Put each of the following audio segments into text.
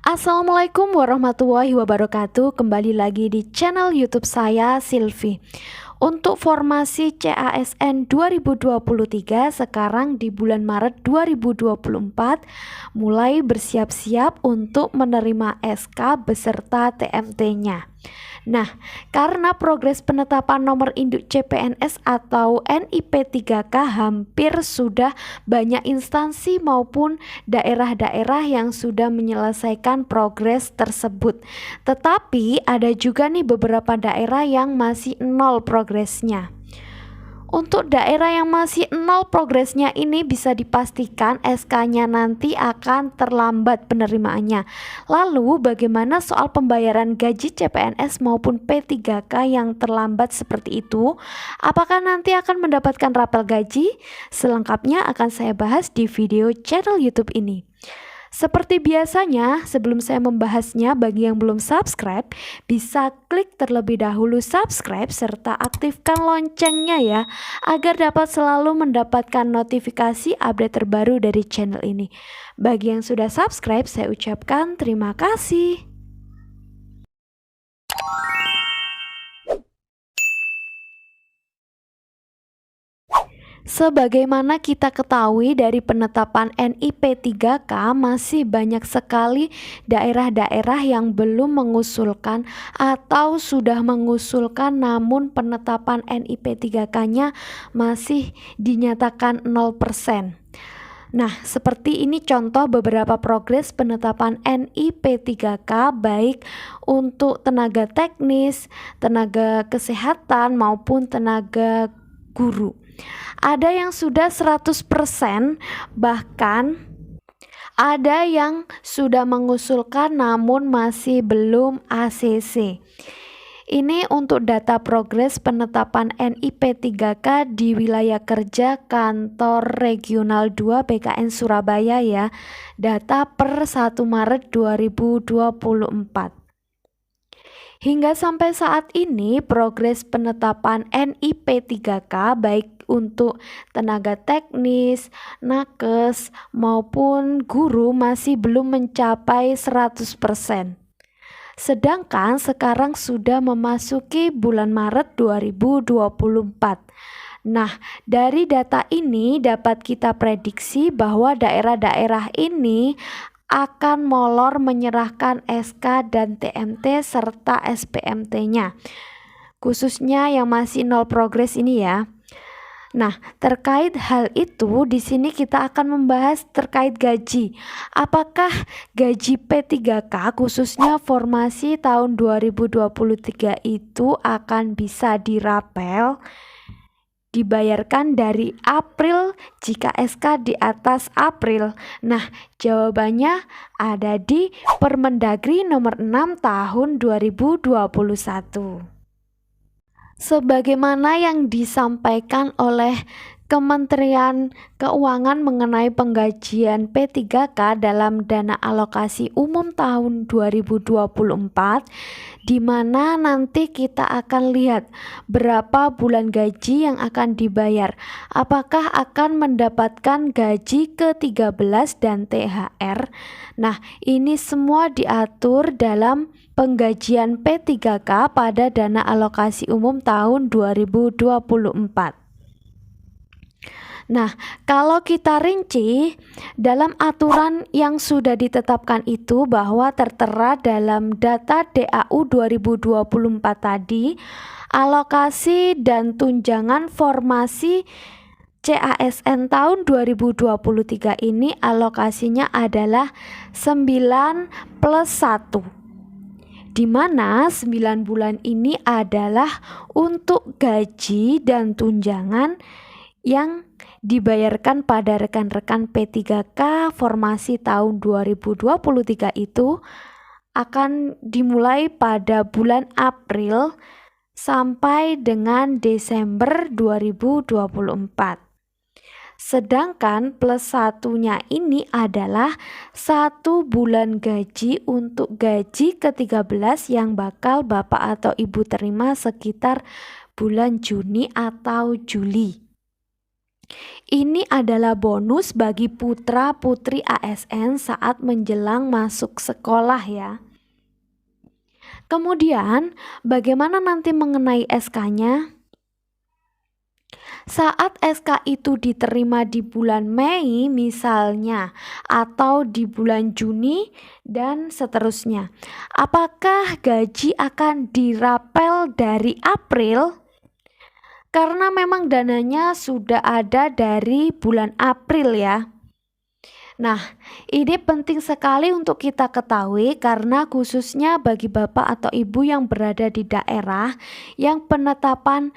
Assalamualaikum warahmatullahi wabarakatuh. Kembali lagi di channel YouTube saya, Silvi. Untuk formasi CASN 2023 sekarang di bulan Maret 2024 mulai bersiap-siap untuk menerima SK beserta TMT-nya. Nah, karena progres penetapan nomor induk CPNS atau NIP 3K hampir sudah banyak instansi maupun daerah-daerah yang sudah menyelesaikan progres tersebut. Tetapi ada juga nih beberapa daerah yang masih nol progresnya. Untuk daerah yang masih nol progresnya ini bisa dipastikan SK-nya nanti akan terlambat penerimaannya. Lalu bagaimana soal pembayaran gaji CPNS maupun P3K yang terlambat seperti itu? Apakah nanti akan mendapatkan rapel gaji? Selengkapnya akan saya bahas di video channel YouTube ini. Seperti biasanya, sebelum saya membahasnya, bagi yang belum subscribe, bisa klik terlebih dahulu subscribe serta aktifkan loncengnya ya, agar dapat selalu mendapatkan notifikasi update terbaru dari channel ini. Bagi yang sudah subscribe, saya ucapkan terima kasih. Sebagaimana kita ketahui dari penetapan NIP 3K masih banyak sekali daerah-daerah yang belum mengusulkan atau sudah mengusulkan namun penetapan NIP 3K-nya masih dinyatakan 0%. Nah, seperti ini contoh beberapa progres penetapan NIP 3K baik untuk tenaga teknis, tenaga kesehatan maupun tenaga guru. Ada yang sudah 100%, bahkan ada yang sudah mengusulkan namun masih belum ACC. Ini untuk data progres penetapan NIP 3K di wilayah kerja kantor regional 2 BKN Surabaya ya. Data per 1 Maret 2024. Hingga sampai saat ini progres penetapan NIP 3K baik untuk tenaga teknis, nakes maupun guru masih belum mencapai 100%. Sedangkan sekarang sudah memasuki bulan Maret 2024. Nah, dari data ini dapat kita prediksi bahwa daerah-daerah ini akan molor menyerahkan SK dan TMT serta SPMT-nya, khususnya yang masih nol progres ini ya. Nah, terkait hal itu di sini kita akan membahas terkait gaji. Apakah gaji P3K khususnya formasi tahun 2023 itu akan bisa dirapel? Dibayarkan dari April jika SK di atas April. Nah, jawabannya ada di Permendagri nomor 6 tahun 2021. Sebagaimana yang disampaikan oleh Kementerian Keuangan mengenai penggajian P3K dalam dana alokasi umum tahun 2024, di mana nanti kita akan lihat berapa bulan gaji yang akan dibayar. Apakah akan mendapatkan gaji ke-13 dan THR? Nah, ini semua diatur dalam penggajian P3K pada dana alokasi umum tahun 2024. Nah, kalau kita rinci dalam aturan yang sudah ditetapkan itu bahwa tertera dalam data DAU 2024 tadi, alokasi dan tunjangan formasi CASN tahun 2023 ini alokasinya adalah 9 plus 1. Di mana 9 bulan ini adalah untuk gaji dan tunjangan yang dibayarkan pada rekan-rekan P3K formasi tahun 2023 itu akan dimulai pada bulan April sampai dengan Desember 2024. Sedangkan plus satunya ini adalah 1 bulan gaji untuk gaji ke-13 yang bakal Bapak atau Ibu terima sekitar bulan Juni atau Juli. Ini adalah bonus bagi putra-putri ASN saat menjelang masuk sekolah ya. Kemudian, bagaimana nanti mengenai SK-nya? Saat SK itu diterima di bulan Mei misalnya, atau di bulan Juni dan seterusnya, apakah gaji akan dirapel dari April? Karena memang dananya sudah ada dari bulan April ya. Nah, ini penting sekali untuk kita ketahui karena khususnya bagi bapak atau ibu yang berada di daerah yang penetapan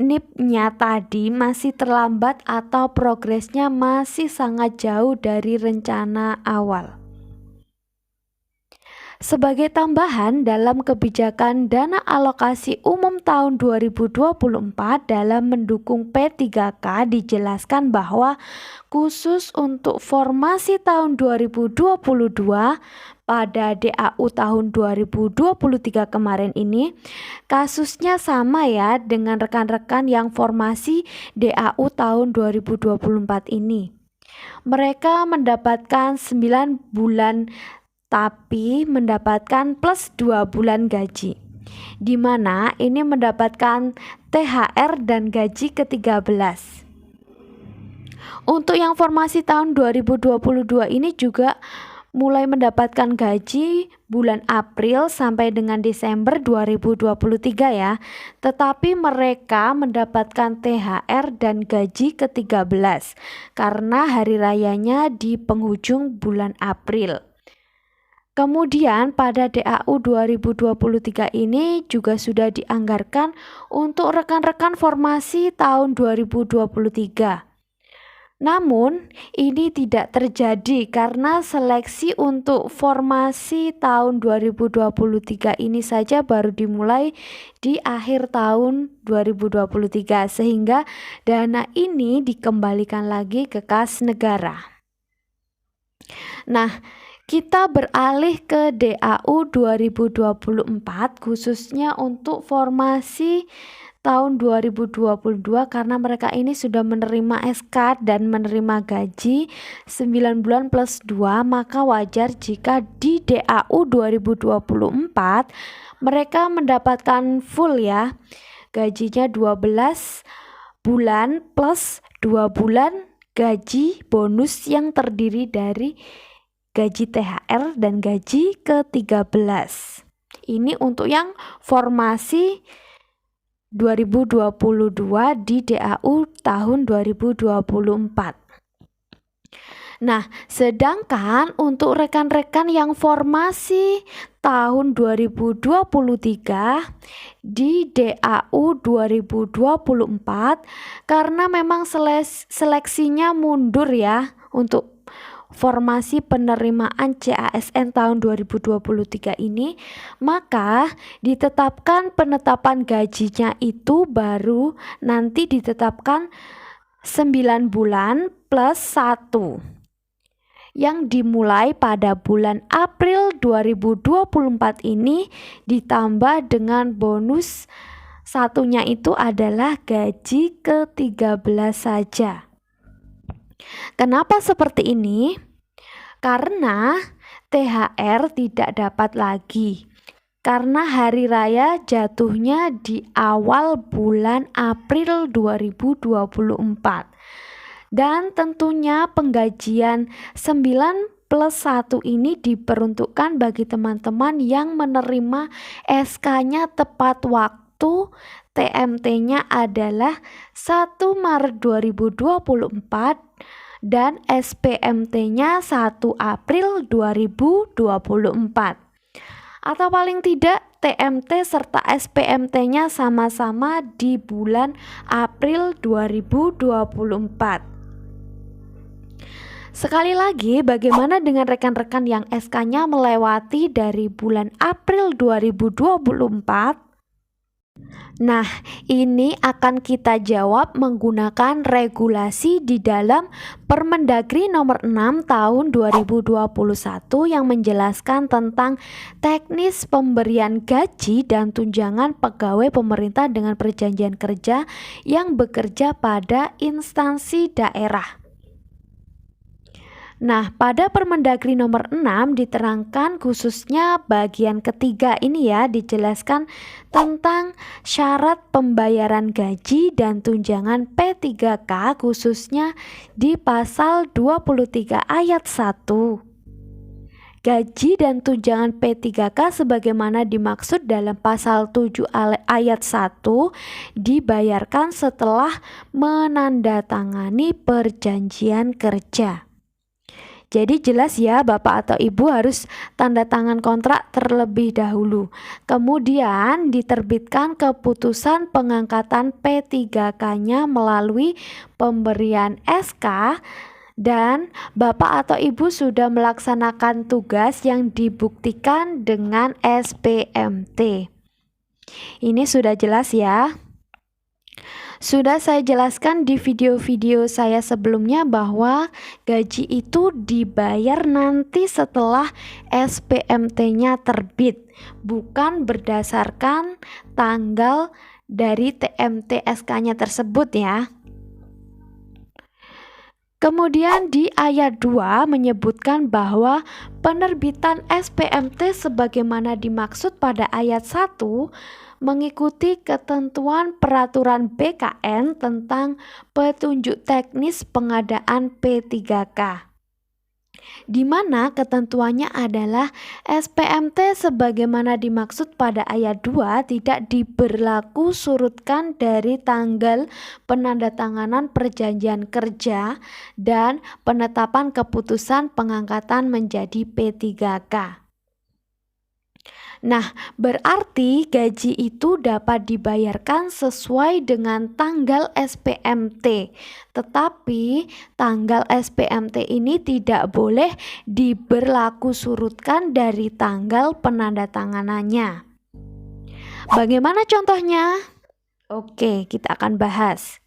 NIP-nya tadi masih terlambat atau progresnya masih sangat jauh dari rencana awal. Sebagai tambahan dalam kebijakan dana alokasi umum tahun 2024 dalam mendukung P3K dijelaskan bahwa khusus untuk formasi tahun 2022 pada DAU tahun 2023 kemarin ini kasusnya sama ya dengan rekan-rekan yang formasi DAU tahun 2024 ini. Mereka mendapatkan 9 bulan tapi mendapatkan plus 2 bulan gaji, di mana ini mendapatkan THR dan gaji ke-13. Untuk yang formasi tahun 2022 ini juga mulai mendapatkan gaji bulan April sampai dengan Desember 2023 ya. Tetapi mereka mendapatkan THR dan gaji ke-13 karena hari rayanya di penghujung bulan April. Kemudian pada DAU 2023 ini juga sudah dianggarkan untuk rekan-rekan formasi tahun 2023. Namun ini tidak terjadi karena seleksi untuk formasi tahun 2023 ini saja baru dimulai di akhir tahun 2023 sehingga dana ini dikembalikan lagi ke kas negara. Nah, kita beralih ke DAU 2024 khususnya untuk formasi tahun 2022 karena mereka ini sudah menerima SK dan menerima gaji 9 bulan plus 2, maka wajar jika di DAU 2024 mereka mendapatkan full ya, gajinya 12 bulan plus 2 bulan gaji bonus yang terdiri dari gaji THR dan gaji ke-13. Ini untuk yang formasi 2022 di DAU tahun 2024. Nah, sedangkan untuk rekan-rekan yang formasi tahun 2023 di DAU 2024 karena memang seleksinya mundur ya untuk formasi penerimaan CASN tahun 2023 ini, maka ditetapkan penetapan gajinya itu baru nanti ditetapkan 9 bulan plus 1 yang dimulai pada bulan April 2024 ini ditambah dengan bonus satunya itu adalah gaji ke-13 saja. Kenapa seperti ini? Karena THR tidak dapat lagi karena hari raya jatuhnya di awal bulan April 2024. Dan tentunya penggajian 9 plus 1 ini diperuntukkan bagi teman-teman yang menerima SK-nya tepat waktu. TMT-nya adalah 1 Maret 2024 dan SPMT-nya 1 April 2024. Atau paling tidak TMT serta SPMT-nya sama-sama di bulan April 2024. Sekali lagi, bagaimana dengan rekan-rekan yang SK-nya melewati dari bulan April 2024 Nah, ini akan kita jawab menggunakan regulasi di dalam Permendagri nomor 6 tahun 2021 yang menjelaskan tentang teknis pemberian gaji dan tunjangan pegawai pemerintah dengan perjanjian kerja yang bekerja pada instansi daerah. Nah, pada Permendagri nomor 6 diterangkan khususnya bagian ketiga ini ya, dijelaskan tentang syarat pembayaran gaji dan tunjangan P3K khususnya di pasal 23 ayat 1. Gaji dan tunjangan P3K sebagaimana dimaksud dalam pasal 7 ayat 1 dibayarkan setelah menandatangani perjanjian kerja. Jadi jelas ya, Bapak atau Ibu harus tanda tangan kontrak terlebih dahulu. Kemudian diterbitkan keputusan pengangkatan P3K-nya melalui pemberian SK dan Bapak atau Ibu sudah melaksanakan tugas yang dibuktikan dengan SPMT. Ini sudah jelas ya. Sudah saya jelaskan di video-video saya sebelumnya bahwa gaji itu dibayar nanti setelah SPMT-nya terbit, bukan berdasarkan tanggal dari TMT SK-nya tersebut ya. Kemudian di ayat 2 menyebutkan bahwa penerbitan SPMT sebagaimana dimaksud pada ayat 1 mengikuti ketentuan peraturan BKN tentang petunjuk teknis pengadaan P3K, di mana ketentuannya adalah SPMT sebagaimana dimaksud pada ayat 2 tidak diberlaku surutkan dari tanggal penandatanganan perjanjian kerja dan penetapan keputusan pengangkatan menjadi P3K. Nah, berarti gaji itu dapat dibayarkan sesuai dengan tanggal SPMT. Tetapi tanggal SPMT ini tidak boleh diberlaku surutkan dari tanggal penandatanganannya. Bagaimana contohnya? Oke, kita akan bahas.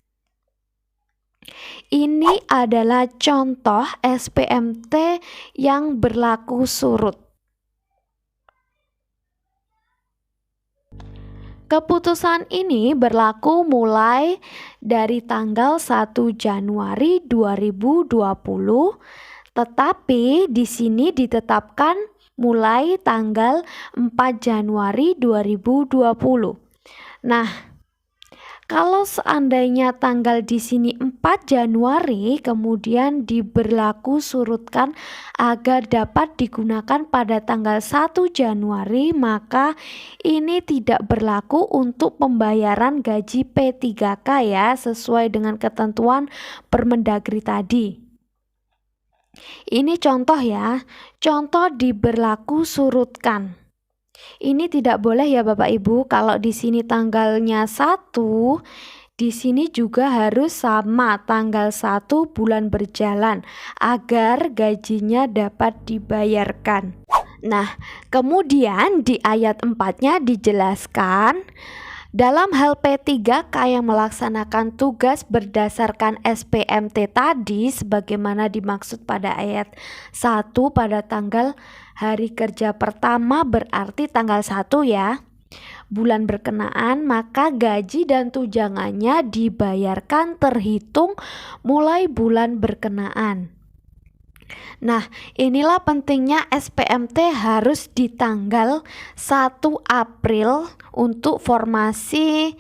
Ini adalah contoh SPMT yang berlaku surut. Keputusan ini berlaku mulai dari tanggal 1 Januari 2020, tetapi di sini ditetapkan mulai tanggal 4 Januari 2020. Nah, kalau seandainya tanggal di sini 4 Januari kemudian diberlaku surutkan agar dapat digunakan pada tanggal 1 Januari, maka ini tidak berlaku untuk pembayaran gaji P3K ya, sesuai dengan ketentuan Permendagri tadi. Ini contoh ya, contoh diberlaku surutkan. Ini tidak boleh ya Bapak Ibu, kalau di sini tanggalnya 1, di sini juga harus sama tanggal 1 bulan berjalan agar gajinya dapat dibayarkan. Nah, kemudian di ayat 4-nya dijelaskan dalam hal P3K yang melaksanakan tugas berdasarkan SPMT tadi sebagaimana dimaksud pada ayat 1 pada tanggal hari kerja pertama berarti tanggal 1 ya, bulan berkenaan, maka gaji dan tunjangannya dibayarkan terhitung mulai bulan berkenaan. Nah, inilah pentingnya SPMT harus di tanggal 1 April untuk formasi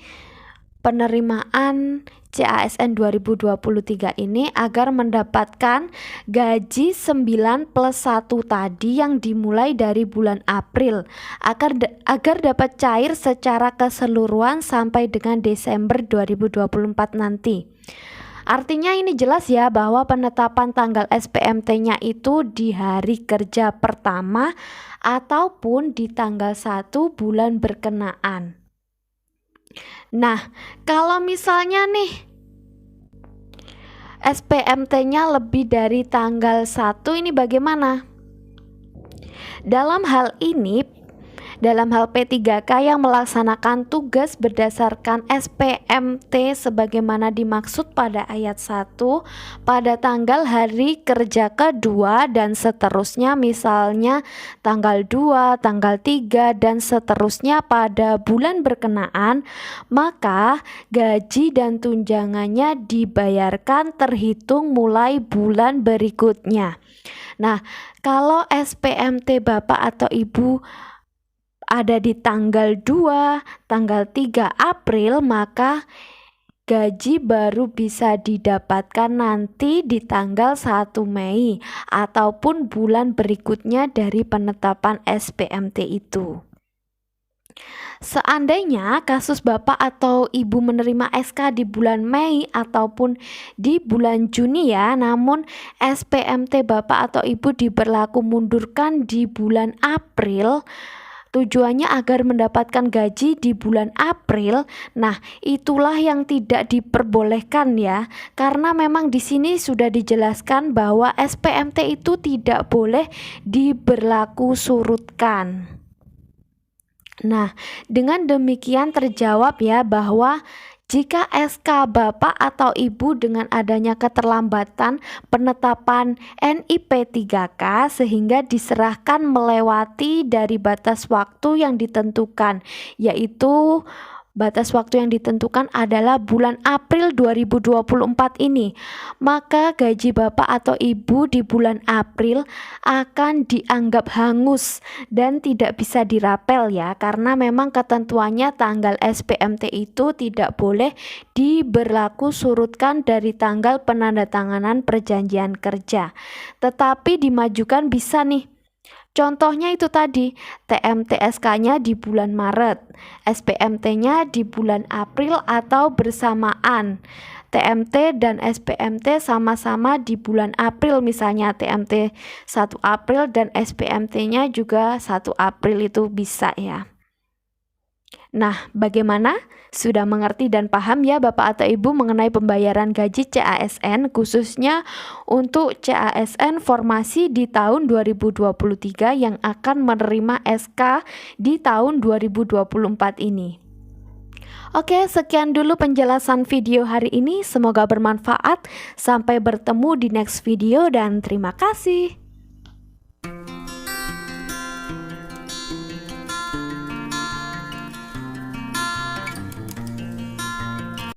penerimaan CASN 2023 ini agar mendapatkan gaji 9 plus 1 tadi yang dimulai dari bulan April agar dapat cair secara keseluruhan sampai dengan Desember 2024 nanti. Artinya ini jelas ya bahwa penetapan tanggal SPMT-nya itu di hari kerja pertama ataupun di tanggal 1 bulan berkenaan. Nah, kalau misalnya nih SPMT-nya lebih dari tanggal 1 ini bagaimana? Dalam hal ini dalam hal P3K yang melaksanakan tugas berdasarkan SPMT sebagaimana dimaksud pada ayat 1 pada tanggal hari kerja kedua dan seterusnya, misalnya tanggal 2, tanggal 3 dan seterusnya pada bulan berkenaan, maka gaji dan tunjangannya dibayarkan terhitung mulai bulan berikutnya. Nah, kalau SPMT Bapak atau Ibu ada di tanggal 2, tanggal 3 April, maka gaji baru bisa didapatkan nanti di tanggal 1 Mei ataupun bulan berikutnya dari penetapan SPMT itu. Seandainya kasus Bapak atau Ibu menerima SK di bulan Mei ataupun di bulan Juni ya, namun SPMT Bapak atau Ibu diberlaku mundurkan di bulan April, tujuannya agar mendapatkan gaji di bulan April. Nah, itulah yang tidak diperbolehkan ya, karena memang di sini sudah dijelaskan bahwa SPMT itu tidak boleh diberlaku surutkan. Nah, dengan demikian terjawab ya bahwa jika SK Bapak atau Ibu dengan adanya keterlambatan penetapan NIP 3K sehingga diserahkan melewati dari batas waktu yang ditentukan, yaitu batas waktu yang ditentukan adalah bulan April 2024 ini, maka gaji Bapak atau Ibu di bulan April akan dianggap hangus dan tidak bisa dirapel ya, karena memang ketentuannya tanggal SPMT itu tidak boleh diberlaku surutkan dari tanggal penandatanganan perjanjian kerja, tetapi dimajukan bisa nih. Contohnya itu tadi, TMT SK-nya di bulan Maret, SPMT-nya di bulan April atau bersamaan. TMT dan SPMT sama-sama di bulan April, misalnya TMT 1 April dan SPMT-nya juga 1 April, itu bisa ya. Nah, bagaimana? Sudah mengerti dan paham ya Bapak atau Ibu mengenai pembayaran gaji CASN, khususnya untuk CASN formasi di tahun 2023 yang akan menerima SK di tahun 2024 ini. Oke, sekian dulu penjelasan video hari ini. Semoga bermanfaat. Sampai bertemu di next video dan terima kasih.